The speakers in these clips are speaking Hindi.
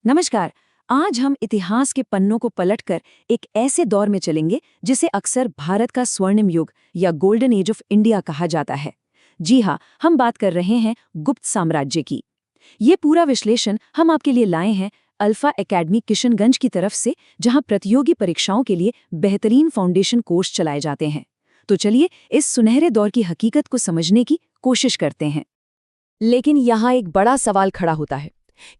नमस्कार। आज हम इतिहास के पन्नों को पलटकर एक ऐसे दौर में चलेंगे जिसे अक्सर भारत का स्वर्णिम युग या गोल्डन एज ऑफ इंडिया कहा जाता है। जी हाँ, हम बात कर रहे हैं गुप्त साम्राज्य की। ये पूरा विश्लेषण हम आपके लिए लाए हैं अल्फा एकेडमी किशनगंज की तरफ से, जहां प्रतियोगी परीक्षाओं के लिए बेहतरीन फाउंडेशन कोर्स चलाए जाते हैं। तो चलिए इस सुनहरे दौर की हकीकत को समझने की कोशिश करते हैं। लेकिन यहाँ एक बड़ा सवाल खड़ा होता है।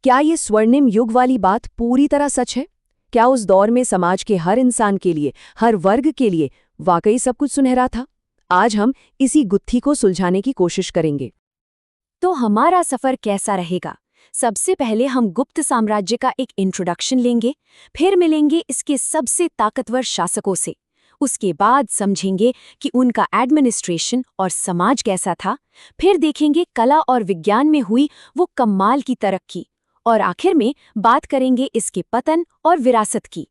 क्या ये स्वर्णिम युग वाली बात पूरी तरह सच है? क्या उस दौर में समाज के हर इंसान के लिए, हर वर्ग के लिए वाकई सब कुछ सुनहरा था? आज हम इसी गुत्थी को सुलझाने की कोशिश करेंगे। तो हमारा सफर कैसा रहेगा? सबसे पहले हम गुप्त साम्राज्य का एक इंट्रोडक्शन लेंगे, फिर मिलेंगे इसके सबसे ताकतवर शासकों से। उसके बाद समझेंगे कि उनका एडमिनिस्ट्रेशन और समाज कैसा था, फिर देखेंगे कला और विज्ञान में हुई वो कमाल की तरक्की, और आखिर में बात करेंगे इसके पतन और विरासत की।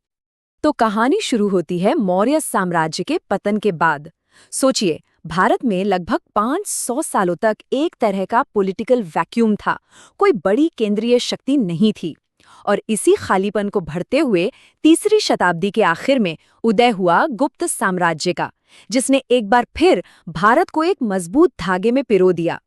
तो कहानी शुरू होती है मौर्य साम्राज्य के पतन के बाद। सोचिए, भारत में लगभग 500 सालों तक एक तरह का पॉलिटिकल वैक्यूम था। कोई बड़ी केंद्रीय शक्ति नहीं थी। और इसी खालीपन को भरते हुए तीसरी शताब्दी के आखिर में उदय हुआ गुप्त साम्राज्य का, जिसने एक बार फिर भारत को एक मजबूत धागे में पिरो दिया।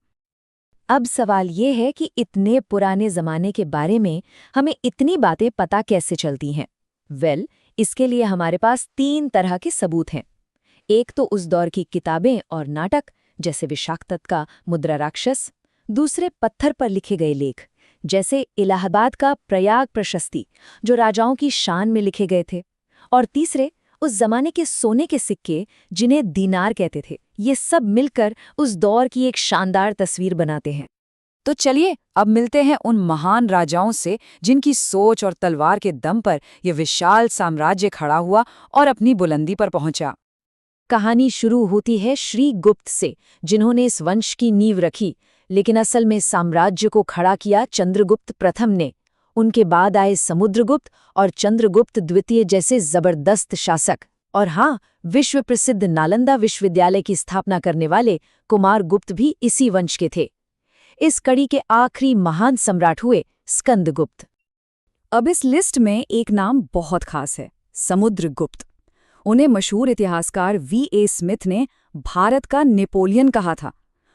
अब सवाल ये है कि इतने पुराने जमाने के बारे में हमें इतनी बातें पता कैसे चलती हैं? इसके लिए हमारे पास 3 तरह के सबूत हैं। एक तो उस दौर की किताबें और नाटक, जैसे विशाखदत्त का मुद्रा राक्षस। दूसरे पत्थर पर लिखे गए लेख, जैसे इलाहाबाद का प्रयाग प्रशस्ति, जो राजाओं की शान में लिखे गए थे। और तीसरे उस जमाने के सोने के सिक्के, जिन्हें दीनार कहते थे। ये सब मिलकर उस दौर की एक शानदार तस्वीर बनाते हैं। तो चलिए अब मिलते हैं उन महान राजाओं से जिनकी सोच और तलवार के दम पर यह विशाल साम्राज्य खड़ा हुआ और अपनी बुलंदी पर पहुंचा। कहानी शुरू होती है श्री गुप्त से, जिन्होंने इस वंश की नींव रखी, लेकिन असल में साम्राज्य को खड़ा किया चंद्रगुप्त प्रथम ने। उनके बाद आए समुद्रगुप्त और चंद्रगुप्त द्वितीय जैसे जबरदस्त शासक। और हाँ, विश्व प्रसिद्ध नालंदा विश्वविद्यालय की स्थापना करने वाले कुमारगुप्त भी इसी वंश के थे। इस कड़ी के आखिरी महान सम्राट हुए स्कंदगुप्त। अब इस लिस्ट में एक नाम बहुत खास है, समुद्रगुप्त। उन्हें मशहूर इतिहासकार V.A. स्मिथ ने भारत का नेपोलियन कहा था।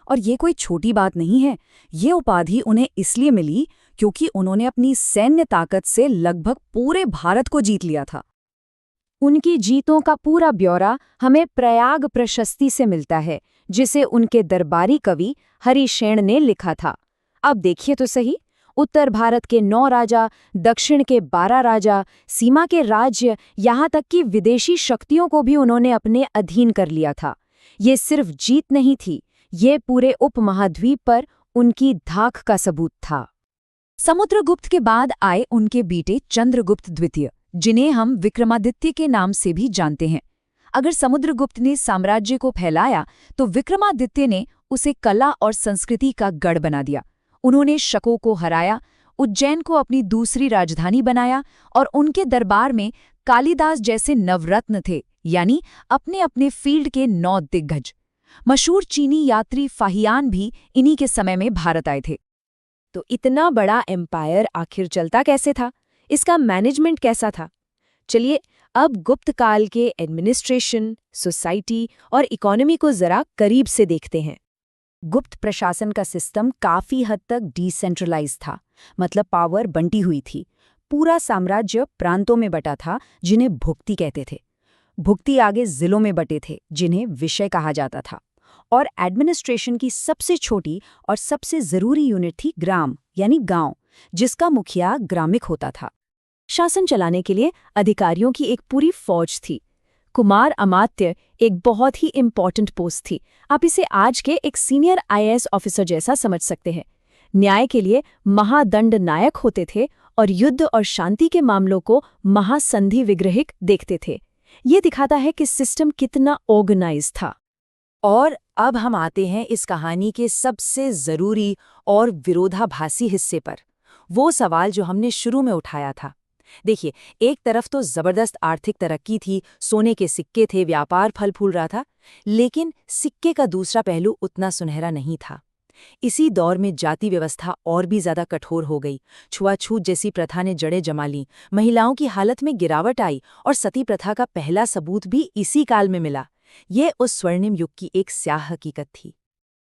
और ये कोई छोटी बात नहीं है। ये उपाधि उन्हें इसलिए मिली क्योंकि उन्होंने अपनी सैन्य ताकत से लगभग पूरे भारत को जीत लिया था। उनकी जीतों का पूरा ब्यौरा हमें प्रयाग प्रशस्ति से मिलता है, जिसे उनके दरबारी कवि हरिशेन ने लिखा था। अब देखिए तो सही, उत्तर भारत के 9 राजा, दक्षिण के 12 राजा, सीमा के राज्य, यहाँ तक कि विदेशी शक्तियों को भी उन्होंने अपने अधीन कर लिया था। ये सिर्फ जीत नहीं थी, ये पूरे उपमहाद्वीप पर उनकी धाक का सबूत था। समुद्रगुप्त के बाद आए उनके बेटे चंद्रगुप्त द्वितीय, जिन्हें हम विक्रमादित्य के नाम से भी जानते हैं। अगर समुद्रगुप्त ने साम्राज्य को फैलाया, तो विक्रमादित्य ने उसे कला और संस्कृति का गढ़ बना दिया। उन्होंने शकों को हराया, उज्जैन को अपनी दूसरी राजधानी बनाया, और उनके दरबार में कालिदास जैसे नवरत्न थे, यानी अपने अपने फील्ड के 9 दिग्गज। मशहूर चीनी यात्री फाहियान भी इन्हीं के समय में भारत आए थे। तो इतना बड़ा एम्पायर आखिर चलता कैसे था? इसका मैनेजमेंट कैसा था? चलिए अब गुप्त काल के एडमिनिस्ट्रेशन, सोसाइटी और इकोनॉमी को जरा करीब से देखते हैं। गुप्त प्रशासन का सिस्टम काफी हद तक डिसेंट्रलाइज था, मतलब पावर बंटी हुई थी। पूरा साम्राज्य प्रांतों में बटा था, जिन्हें भुक्ति कहते थे। भुक्ति आगे जिलों में बटे थे, जिन्हें विषय कहा जाता था। और एडमिनिस्ट्रेशन की सबसे छोटी और सबसे जरूरी यूनिट थी ग्राम, यानी गांव, जिसका मुखिया ग्रामिक होता था। शासन चलाने के लिए अधिकारियों की एक पूरी फौज थी। कुमार अमात्य एक बहुत ही इम्पॉर्टेंट पोस्ट थी। आप इसे आज के एक सीनियर IAS ऑफिसर जैसा समझ सकते हैं। न्याय के लिए महादंड नायक होते थे और युद्ध और शांति के मामलों को महासंधि विग्रहिक देखते थे। ये दिखाता है कि सिस्टम कितना ऑर्गेनाइज था। और अब हम आते हैं इस कहानी के सबसे जरूरी और विरोधाभासी हिस्से पर, वो सवाल जो हमने शुरू में उठाया था। देखिए, एक तरफ तो जबरदस्त आर्थिक तरक्की थी, सोने के सिक्के थे, व्यापार फल फूल रहा था, लेकिन सिक्के का दूसरा पहलू उतना सुनहरा नहीं था। इसी दौर में जाति व्यवस्था और भी ज्यादा कठोर हो गई। छुआछूत जैसी प्रथा ने जड़ें जमा लीं, महिलाओं की हालत में गिरावट आई और सती प्रथा का पहला सबूत भी इसी काल में मिला। ये उस स्वर्णिम युग की एक स्याह हकीकत थी।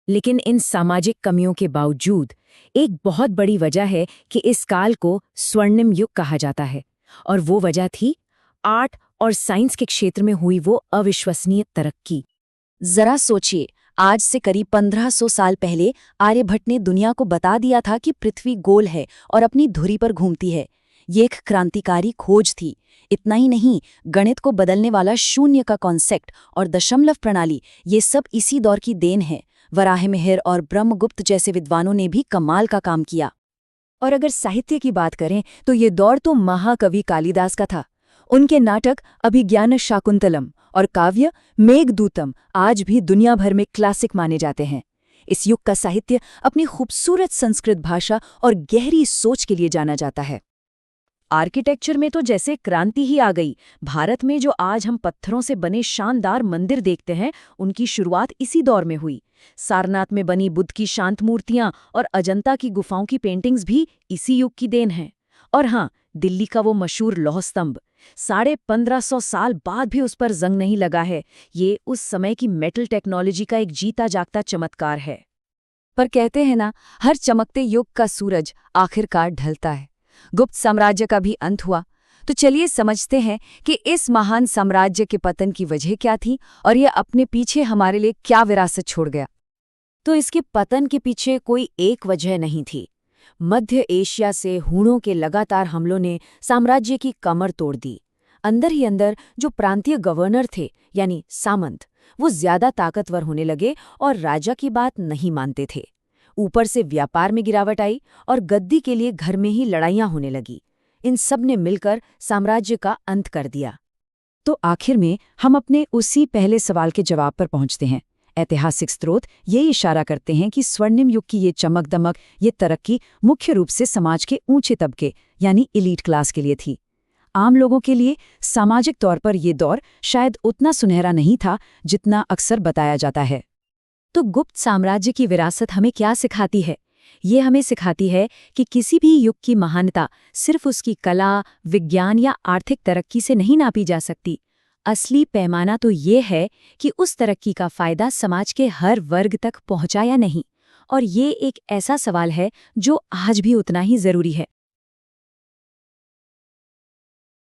लेकिन इन सामाजिक कमियों के बावजूद एक बहुत बड़ी वजह है कि इस काल को स्वर्णिम युग कहा जाता है, और वो वजह थी आर्ट और साइंस के क्षेत्र में हुई वो अविश्वसनीय तरक्की। जरा सोचिए, आज से करीब 1500 साल पहले आर्यभट्ट ने दुनिया को बता दिया था कि पृथ्वी गोल है और अपनी धुरी पर घूमती है। ये एक क्रांतिकारी खोज थी। इतना ही नहीं, गणित को बदलने वाला शून्य का कॉन्सेप्ट और दशमलव प्रणाली, ये सब इसी दौर की देन है। वराहमिहिर और ब्रह्मगुप्त जैसे विद्वानों ने भी कमाल का काम किया। और अगर साहित्य की बात करें तो ये दौर तो महाकवि कालिदास का था। उनके नाटक अभिज्ञान शाकुंतलम और काव्य मेघदूतम आज भी दुनिया भर में क्लासिक माने जाते हैं। इस युग का साहित्य अपनी खूबसूरत संस्कृत भाषा और गहरी सोच के लिए जाना जाता है। आर्किटेक्चर में तो जैसे क्रांति ही आ गई। भारत में जो आज हम पत्थरों से बने शानदार मंदिर देखते हैं, उनकी शुरुआत इसी दौर में हुई। सारनाथ में बनी बुद्ध की शांत मूर्तियां और अजंता की गुफाओं की पेंटिंग्स भी इसी युग की देन हैं। और हाँ, दिल्ली का वो मशहूर लौह स्तंभ, 1550 साल बाद भी उस पर जंग नहीं लगा है। ये उस समय की मेटल टेक्नोलॉजी का एक जीता जागता चमत्कार है। पर कहते हैं ना, हर चमकते युग का सूरज आखिरकार ढलता है। गुप्त साम्राज्य का भी अंत हुआ। तो चलिए समझते हैं कि इस महान साम्राज्य के पतन की वजह क्या थी और ये अपने पीछे हमारे लिए क्या विरासत छोड़ गया। तो इसके पतन के पीछे कोई एक वजह नहीं थी। मध्य एशिया से हूणों के लगातार हमलों ने साम्राज्य की कमर तोड़ दी। अंदर ही अंदर जो प्रांतीय गवर्नर थे, यानी सामंत, वो ज्यादा ताकतवर होने लगे और राजा की बात नहीं मानते थे। ऊपर से व्यापार में गिरावट आई और गद्दी के लिए घर में ही लड़ाइयां होने लगी। इन सब ने मिलकर साम्राज्य का अंत कर दिया। तो आखिर में हम अपने उसी पहले सवाल के जवाब पर पहुंचते हैं। ऐतिहासिक स्रोत ये इशारा करते हैं कि स्वर्णिम युग की ये चमक दमक, ये तरक्की मुख्य रूप से समाज के ऊंचे तबके यानी इलीट क्लास के लिए थी। आम लोगों के लिए सामाजिक तौर पर ये दौर शायद उतना सुनहरा नहीं था जितना अक्सर बताया जाता है। तो गुप्त साम्राज्य की विरासत हमें क्या सिखाती है? ये हमें सिखाती है कि किसी भी युग की महानता सिर्फ उसकी कला, विज्ञान या आर्थिक तरक्की से नहीं नापी जा सकती। असली पैमाना तो ये है कि उस तरक्की का फायदा समाज के हर वर्ग तक पहुंचा या नहीं। और ये एक ऐसा सवाल है जो आज भी उतना ही जरूरी है।